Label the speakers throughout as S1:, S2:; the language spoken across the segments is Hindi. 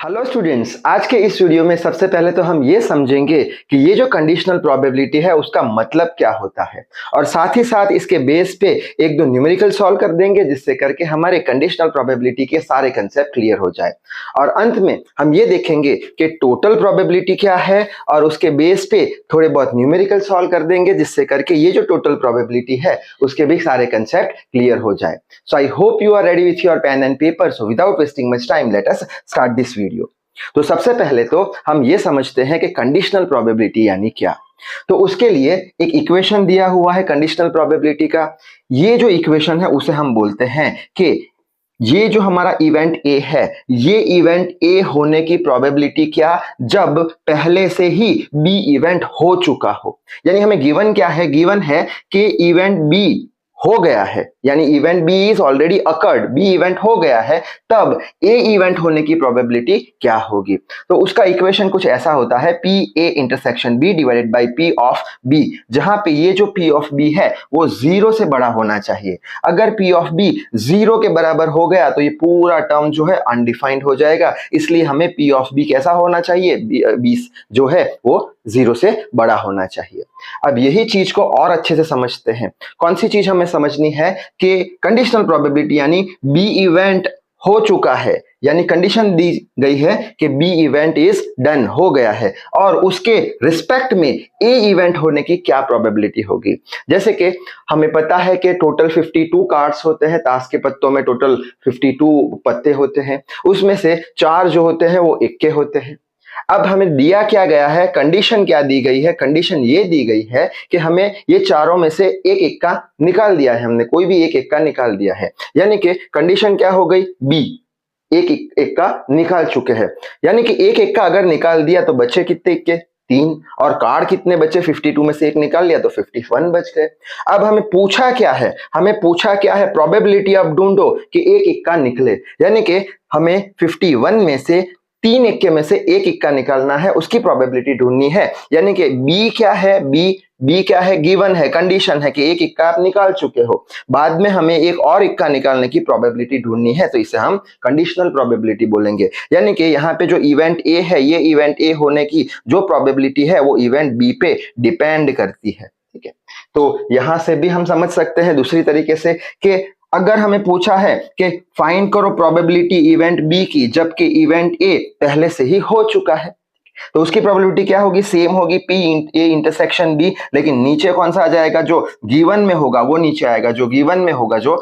S1: हेलो स्टूडेंट्स, आज के इस वीडियो में सबसे पहले तो हम ये समझेंगे कि ये जो कंडीशनल प्रोबेबिलिटी है उसका मतलब क्या होता है और साथ ही साथ इसके बेस पे एक दो न्यूमेरिकल सॉल्व कर देंगे जिससे करके हमारे कंडीशनल प्रोबेबिलिटी के सारे कंसेप्ट क्लियर हो जाए। और अंत में हम ये देखेंगे कि टोटल प्रोबेबिलिटी क्या है और उसके बेस पे थोड़े बहुत न्यूमेरिकल सॉल्व कर देंगे जिससे करके ये जो टोटल प्रोबेबिलिटी है उसके भी सारे कंसेप्ट क्लियर हो जाए। So I hope you are ready with your pen and paper. So without wasting much time let us start this video. तो सबसे पहले तो हम ये समझते हैं कि कंडीशनल प्रोबेबिलिटी यानी क्या। तो उसके लिए एक इक्वेशन दिया हुआ है कंडीशनल प्रोबेबिलिटी का। ये जो इक्वेशन है उसे हम बोलते हैं कि ये जो हमारा इवेंट ए है, ये इवेंट ए होने की प्रोबेबिलिटी क्या, जब पहले से ही बी इवेंट हो चुका हो। यानी हमें गिवन क्या है, गिवन है कि इवेंट बी हो गया है, यानी event B is already occurred, B event हो गया है, तब ए इवेंट होने की प्रोबेबिलिटी क्या होगी। तो उसका इक्वेशन कुछ ऐसा होता है, P A intersection B divided by P of B, जहां पे ये जो पी ऑफ बी है वो जीरो से बड़ा होना चाहिए। अगर पी ऑफ बी जीरो के बराबर हो गया तो ये पूरा टर्म जो है अनडिफाइंड हो जाएगा, इसलिए हमें पी ऑफ बी कैसा होना चाहिए, बी जो है वो जीरो से बड़ा होना चाहिए। अब यही चीज को और अच्छे से समझते हैं। कौन सी चीज हमें समझनी है कि कंडीशनल प्रोबेबिलिटी यानी बी इवेंट हो चुका है, यानी कंडीशन दी गई है कि बी इवेंट इज डन, हो गया है, और उसके रिस्पेक्ट में ए इवेंट होने की क्या प्रोबेबिलिटी होगी। जैसे कि हमें पता है कि टोटल 52 कार्ड्स होते हैं, ताश के पत्तों में टोटल 52 पत्ते होते हैं, उसमें से 4 जो होते हैं वो इक्के होते हैं। अब हमें दिया क्या गया है, कंडीशन क्या दी गई है, कंडीशन ये दी गई है कि हमें ये चारों में से एक इक्का निकाल दिया है, हमने कोई भी एक इक्का निकाल दिया है, यानी कि कंडीशन क्या हो गई, बी एक इक्का निकाल चुके हैं। यानी कि एक इक्का अगर निकाल दिया तो बचे कितने इक्के, 3, और कार्ड कितने बचे, 52 में से एक निकाल लिया तो 51 बच गए। अब हमें पूछा क्या है, हमें पूछा क्या है, प्रोबेबिलिटी अब ढूंढो कि एक इक्का निकले, यानी कि हमें 51 में से 3 इक्के में से एक इक्का निकालना है, उसकी प्रोबेबिलिटी ढूंढनी है। यानी कि बी क्या है, बी क्या है, गिवन है, कंडीशन है कि एक इक्का आप निकाल चुके हो, बाद में हमें एक और इक्का निकालने की प्रोबेबिलिटी ढूंढनी है, तो इसे हम कंडीशनल प्रोबेबिलिटी बोलेंगे। यानी कि यहाँ पे जो इवेंट ए है, ये इवेंट ए होने की जो प्रोबेबिलिटी है वो इवेंट बी पे डिपेंड करती है। ठीक है, तो यहां से भी हम समझ सकते हैं दूसरी तरीके से कि अगर हमें पूछा है कि फाइंड करो प्रोबेबिलिटी इवेंट बी की, जबकि इवेंट ए पहले से ही हो चुका है, तो उसकी प्रोबेबिलिटी क्या होगी, सेम होगी, पी ए इंटरसेक्शन बी, लेकिन नीचे कौन सा आ जाएगा, जो गिवन में होगा वो नीचे आएगा, जो गिवन में होगा जो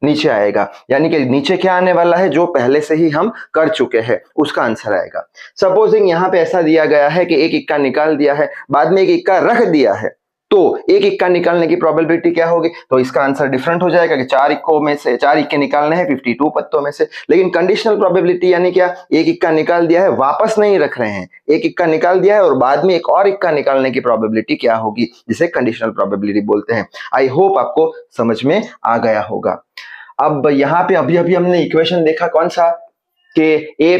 S1: नीचे आएगा। यानी कि नीचे क्या आने वाला है, जो पहले से ही हम कर चुके हैं उसका आंसर आएगा। सपोजिंग यहाँ पे ऐसा दिया गया है कि एक इक्का निकाल दिया है, बाद में एक इक्का रख दिया है, तो एक इक्का निकालने की प्रोबेबिलिटी क्या होगी, तो इसका आंसर डिफरेंट हो जाएगा कि 4 इक्कों में से 4 इक्के निकालने हैं 52 पत्तों में से। लेकिन कंडीशनल प्रोबेबिलिटी यानी क्या, एक इक्का निकाल दिया है, वापस नहीं रख रहे हैं, एक इक्का निकाल दिया है और बाद में एक और इक्का निकालने की प्रोबेबिलिटी क्या होगी, जिसे कंडीशनल प्रोबेबिलिटी बोलते हैं। आई होप आपको समझ में आ गया होगा। अब यहाँ पे अभी अभी हमने इक्वेशन देखा कौन सा, कि ए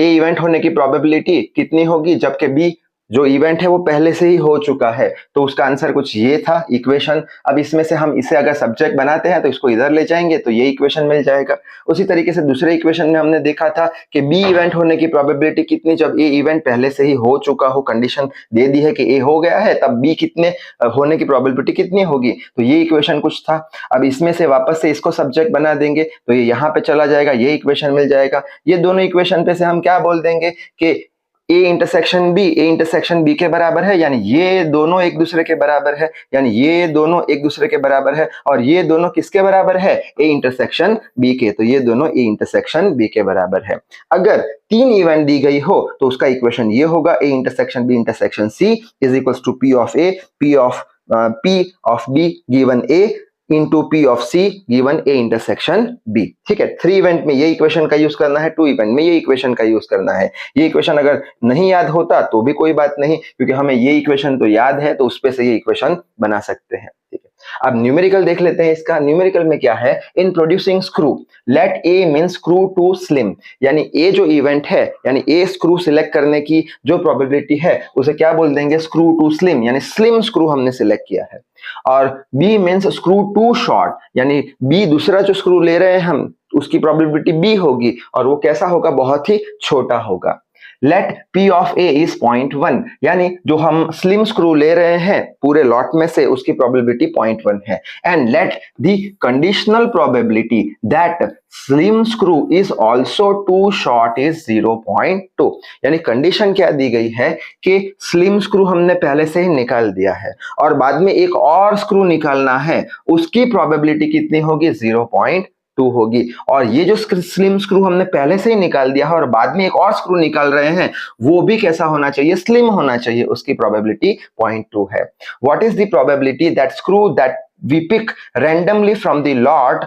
S1: इवेंट होने की प्रोबेबिलिटी कितनी होगी, जबकि बी जो इवेंट है वो पहले से ही हो चुका है, तो उसका आंसर कुछ ये था इक्वेशन। अब इसमें से हम इसे अगर सब्जेक्ट बनाते हैं तो इसको इधर ले जाएंगे तो ये इक्वेशन मिल जाएगा। उसी तरीके से दूसरे इक्वेशन में हमने देखा था कि बी इवेंट होने की प्रोबेबिलिटी कितनी, जब ए इवेंट पहले से ही हो चुका हो, कंडीशन दे दी है कि ए हो गया है, तब बी कितने होने की प्रोबेबिलिटी कितनी होगी, तो ये इक्वेशन कुछ था। अब इसमें से वापस से इसको सब्जेक्ट बना देंगे तो ये यहाँ पे चला जाएगा, ये इक्वेशन मिल जाएगा। ये दोनों इक्वेशन पे से हम क्या बोल देंगे कि ए इंटरसेक्शन बी के बराबर है, यानी ये दोनों एक दूसरे के बराबर है, यानी ये दोनों एक दूसरे के बराबर है, और ये दोनों किसके बराबर है, ए इंटरसेक्शन बी के, तो ये दोनों ए इंटरसेक्शन बी के बराबर है। अगर 3 इवेंट दी गई हो तो उसका इक्वेशन ये होगा, A intersection B intersection C is equals to P of A, P of B given A into P of C given A intersection B. ठीक है, 3 इवेंट में ये इक्वेशन का यूज करना है, 2 इवेंट में ये इक्वेशन का यूज करना है। ये इक्वेशन अगर नहीं याद होता तो भी कोई बात नहीं, क्योंकि हमें ये इक्वेशन तो याद है, तो उस पे से ये इक्वेशन बना सकते हैं। ठीक है, अब न्यूमेरिकल देख लेते हैं इसका। न्यूमेरिकल में क्या है, in producing screw let A mean screw too slim, यानी ए जो इवेंट है, यानी ए स्क्रू सिलेक्ट करने की जो प्रोबेबिलिटी है उसे क्या बोल देंगे, स्क्रू टू स्लिम, यानी स्लिम स्क्रू हमने सिलेक्ट किया है। और B means screw too short, यानी बी दूसरा जो स्क्रू ले रहे हैं हम उसकी प्रोबेबिलिटी बी होगी और वो कैसा होगा, बहुत ही छोटा होगा। Let P of A is 0.1, यानी जो हम स्लिम स्क्रू ले रहे हैं पूरे लॉट में से उसकी प्रोबेबिलिटी 0.1 है। And let the conditional probability that slim screw is also too short is 0.2, यानी कंडीशन क्या दी गई है कि स्लिम स्क्रू हमने पहले से ही निकाल दिया है और बाद में एक और स्क्रू निकालना है, उसकी प्रोबेबिलिटी कितनी होगी, 0.2 होगी। और ये जो स्लिम स्क्रू हमने पहले से ही निकाल दिया है और बाद में एक और स्क्रू निकाल रहे हैं वो भी कैसा होना चाहिए, स्लिम होना चाहिए, उसकी प्रोबेबिलिटी 0.2 है। What is the probability that screw that we pick randomly from the lot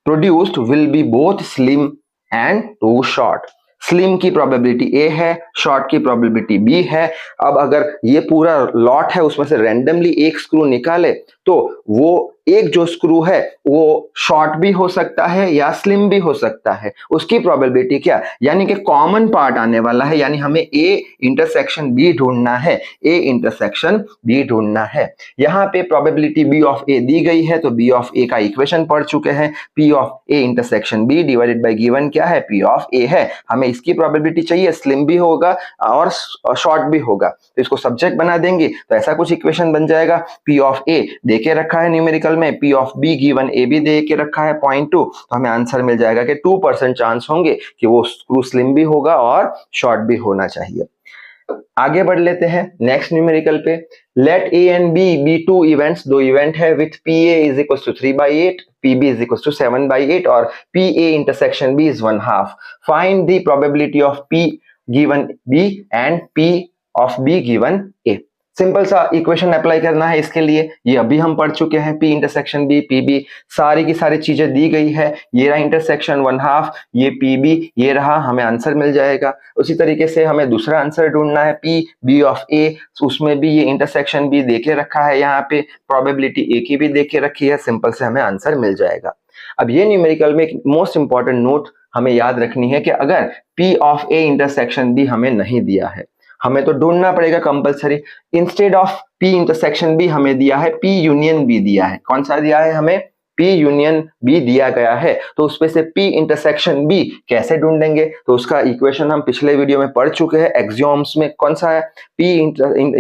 S1: produced will be both slim and too short. Slim की प्रोबेबिलिटी ए है, शॉर्ट की प्रोबेबिलिटी बी है। अब अगर ये पूरा लॉट है उसमें से रैंडमली एक स्क्रू निकाले तो वो एक जो स्क्रू है वो शॉर्ट भी हो सकता है या स्लिम भी हो सकता है, उसकी प्रोबेबिलिटी क्या, यानी कि कॉमन पार्ट आने वाला है, यानी हमें ए इंटरसेक्शन बी ढूंढना है, ए इंटरसेक्शन बी ढूंढना है। यहाँ पे प्रोबेबिलिटी बी ऑफ ए दी गई है तो बी ऑफ ए का इक्वेशन पढ़ चुके हैं, P of A intersection B divided by given क्या है, पी ऑफ ए है। हमें इसकी प्रोबेबिलिटी चाहिए, स्लिम भी होगा और शॉर्ट भी होगा, तो इसको सब्जेक्ट बना देंगे तो ऐसा कुछ इक्वेशन बन जाएगा। पी ऑफ ए देके रखा है न्यूमेरिकल में, पी ऑफ बी गिवन ए भी दे के रखा है 0.2, तो हमें आंसर मिल जाएगा कि 2% चांस होंगे कि वो स्क्रू स्लिम भी होगा और शॉर्ट भी होना चाहिए। आगे बढ़ लेते हैं नेक्स्ट न्यूमेरिकल पे। Let A and B be two events, दो इवेंट है with P A is equal to 3/8, P is equal to 7/8 और P A intersection B is 1/2। Find the probability of P given B and P of B given A. Simple सा इक्वेशन अप्लाई करना है इसके लिए, ये अभी हम पढ़ चुके हैं, P इंटरसेक्शन B PB सारी की सारी चीजें दी गई है, ये रहा इंटरसेक्शन 1/2, ये PB ये रहा, हमें आंसर मिल जाएगा। उसी तरीके से हमें दूसरा आंसर ढूंढना है P B ऑफ A, उसमें भी ये इंटरसेक्शन B देके रखा है, यहाँ पे प्रोबेबिलिटी A की भी देके रखी है, सिंपल से हमें आंसर मिल जाएगा। अब ये न्यूमेरिकल में एक मोस्ट इंपॉर्टेंट नोट हमें याद रखनी है कि अगर P of A intersection B हमें नहीं दिया है, हमें तो ढूंढना पड़ेगा compulsory. Instead of P intersection B हमें दिया है P यूनियन B दिया है। कौन सा दिया है हमें, P यूनियन B दिया गया है, तो उसमें से P इंटरसेक्शन B कैसे ढूंढेंगे, तो उसका इक्वेशन हम पिछले वीडियो में पढ़ चुके हैं। एक्सियोम्स में कौन सा है, P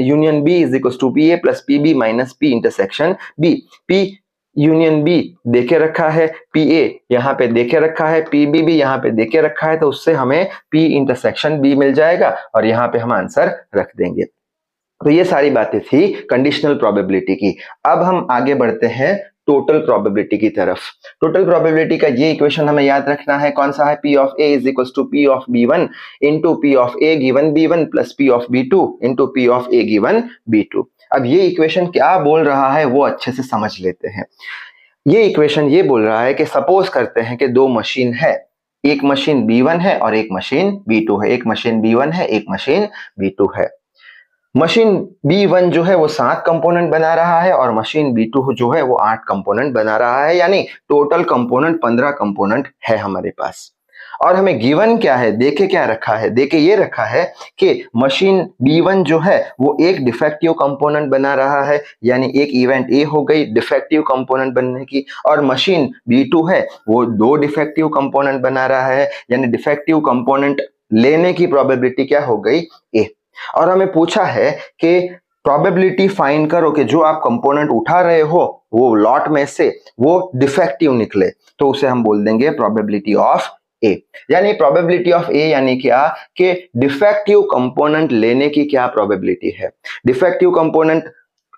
S1: union B is equal to PA plus PB minus P intersection B। P union B देके रखा है, पी ए यहाँ पे देके रखा है, पी बी भी यहाँ पे देके रखा है, तो उससे हमें पी इंटरसेक्शन बी मिल जाएगा और यहाँ पे हम आंसर रख देंगे। तो ये सारी बातें थी कंडीशनल प्रोबेबिलिटी की। अब हम आगे बढ़ते हैं टोटल प्रोबेबिलिटी की तरफ। टोटल प्रोबेबिलिटी का ये इक्वेशन हमें याद रखना है, कौन सा है, P of A is equal to P of B1 into P of A given B1 plus P of B2 into P of A given B2। अब ये इक्वेशन क्या बोल रहा है वो अच्छे से समझ लेते हैं। ये इक्वेशन ये बोल रहा है कि सपोज करते हैं कि दो मशीन है, एक मशीन B1 है और एक मशीन B2 है, एक मशीन B1 है एक मशीन B2 है। मशीन B1 जो है वो 7 कंपोनेंट बना रहा है और मशीन B2 जो है वो 8 कंपोनेंट बना रहा है, यानी टोटल कंपोनेंट 15 कंपोनेंट है हमारे पास। और हमें गिवन क्या है, देखे क्या रखा है, देखे ये रखा है कि मशीन B1 जो है वो एक डिफेक्टिव कंपोनेंट बना रहा है, यानी एक इवेंट ए हो गई डिफेक्टिव कंपोनेंट बनने की, और मशीन B2 है वो 2 डिफेक्टिव कंपोनेंट बना रहा है, यानी डिफेक्टिव कंपोनेंट लेने की प्रोबेबिलिटी क्या हो गई, ए। और हमें पूछा है कि प्रोबेबिलिटी फाइंड करो कि जो आप कंपोनेंट उठा रहे हो वो लॉट में से वो डिफेक्टिव निकले, तो उसे हम बोल देंगे प्रोबेबिलिटी ऑफ ए। यानी प्रोबेबिलिटी ऑफ ए यानी क्या कि डिफेक्टिव कंपोनेंट लेने की क्या प्रोबेबिलिटी है। डिफेक्टिव कंपोनेंट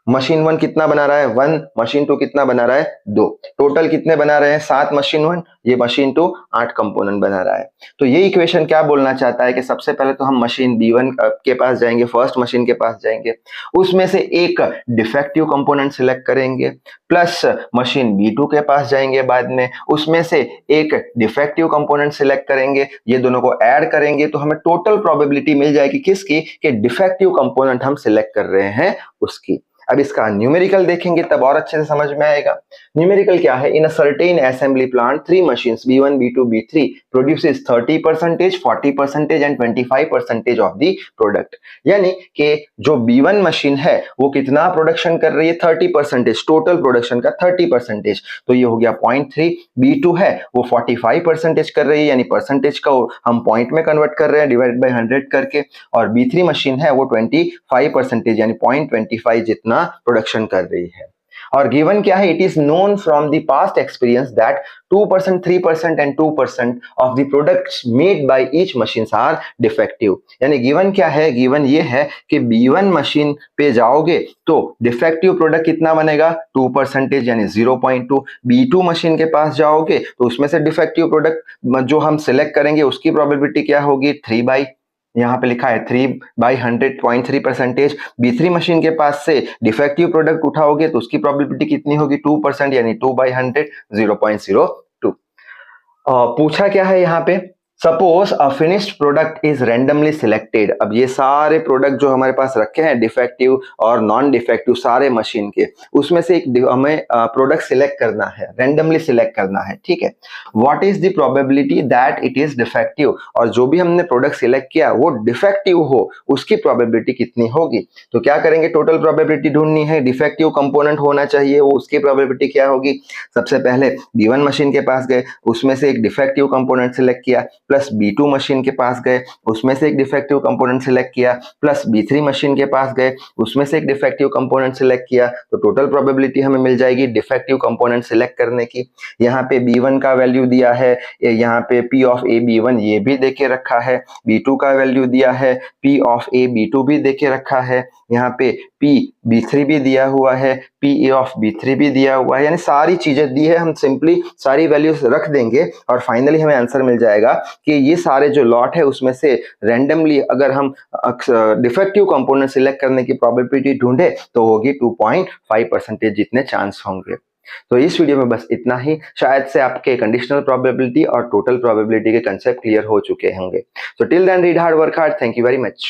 S1: मशीन 1 कितना बना रहा है, 1, मशीन 2 कितना बना रहा है, 2, टोटल कितने बना रहे हैं, 7 मशीन 1, ये मशीन 2 8 कंपोनेंट बना रहा है। तो ये इक्वेशन क्या बोलना चाहता है कि सबसे पहले तो हम मशीन B1 के पास जाएंगे, फर्स्ट मशीन के पास जाएंगे, उसमें से एक डिफेक्टिव कंपोनेंट सिलेक्ट करेंगे, प्लस मशीन B2 के पास जाएंगे बाद में, उसमें से एक डिफेक्टिव कंपोनेंट सिलेक्ट करेंगे, ये दोनों को ऐड करेंगे तो हमें टोटल प्रोबेबिलिटी मिल जाएगी किसकी, कि डिफेक्टिव कंपोनेंट हम सिलेक्ट कर रहे हैं उसकी। अब इसका न्यूमेरिकल देखेंगे तब और अच्छे से समझ में आएगा। न्यूमेरिकल क्या है? In a certain assembly plant 3 machines B1, B2, B3 produces 30%, 40% and 25% of the product. यानी कि जो B1 मशीन है वो कितना प्रोडक्शन कर रही है? 30%, टोटल प्रोडक्शन का 30%, तो ये हो गया 0.3। B2 है वो 45% कर रही है, यानी परसेंटेज का हम पॉइंट में कन्वर्ट कर रहे हैं डिवाइड बाय 100 करके, और B3 मशीन है वो 25% यानी 0.25 जितना प्रोडक्शन कर रही है। और गिवन क्या है? It is known from the past experience that 2%, 3% and 2% of the products made by each machines are defective. यानी गिवन क्या है? गिवन ये है कि B1 मशीन पे जाओगे तो डिफेक्टिव प्रोडक्ट कितना बनेगा? 2% यानी 0.2। B2 मशीन के पास जाओगे तो उसमें से डिफेक्टिव प्रोडक्ट जो हम सिलेक्ट करेंगे उसकी प्रोबेबिलिटी क्या होगी? 3 यहाँ पे लिखा है 3/100 0.3%। B3 मशीन के पास से डिफेक्टिव प्रोडक्ट उठाओगे तो उसकी प्रोबेबिलिटी कितनी होगी? 2% यानी 2/100 0.02। पूछा क्या है यहाँ पे? Suppose a finished product is randomly selected. अब ये सारे प्रोडक्ट जो हमारे पास रखे हैं डिफेक्टिव और नॉन डिफेक्टिव सारे मशीन के, उसमें से एक हमें प्रोडक्ट सिलेक्ट करना है, रैंडमली सिलेक्ट करना है, ठीक है। What is the probability that it is defective? और जो भी हमने प्रोडक्ट सिलेक्ट किया वो डिफेक्टिव हो उसकी प्रोबेबिलिटी कितनी होगी? तो क्या करेंगे? टोटल प्रोबेबिलिटी ढूंढनी है, डिफेक्टिव कंपोनेंट होना चाहिए, वो उसकी प्रोबेबिलिटी क्या होगी? सबसे पहले B1 मशीन के पास गए, उसमें से एक डिफेक्टिव कंपोनेंट सिलेक्ट किया, प्लस B2 मशीन के पास गए, उसमें से एक डिफेक्टिव कंपोनेंट सिलेक्ट किया, प्लस B3 मशीन के पास गए, उसमें से एक डिफेक्टिव कंपोनेंट सिलेक्ट किया, तो टोटल प्रोबेबिलिटी हमें मिल जाएगी डिफेक्टिव कंपोनेंट सिलेक्ट करने की। यहाँ पे B1 का वैल्यू दिया है, यहाँ पे P ऑफ A B1 ये भी देके रखा है, B2 का वैल्यू दिया है, P ऑफ A B2 भी देके रखा है, यहाँ पे P B3 भी दिया हुआ है, P ऑफ B3 भी दिया हुआ है, यानी सारी चीजें दी है। हम सिंपली सारी वैल्यूज रख देंगे और फाइनली हमें आंसर मिल जाएगा कि ये सारे जो लॉट है उसमें से रैंडमली अगर हम डिफेक्टिव कंपोनेंट सिलेक्ट करने की प्रोबेबिलिटी ढूंढे तो होगी 2.5% जितने चांस होंगे। तो इस वीडियो में बस इतना ही। शायद से आपके कंडीशनल प्रोबेबिलिटी और टोटल प्रोबेबिलिटी के कंसेप्ट क्लियर हो चुके होंगे। तो till then read hard, work hard. Thank you very much.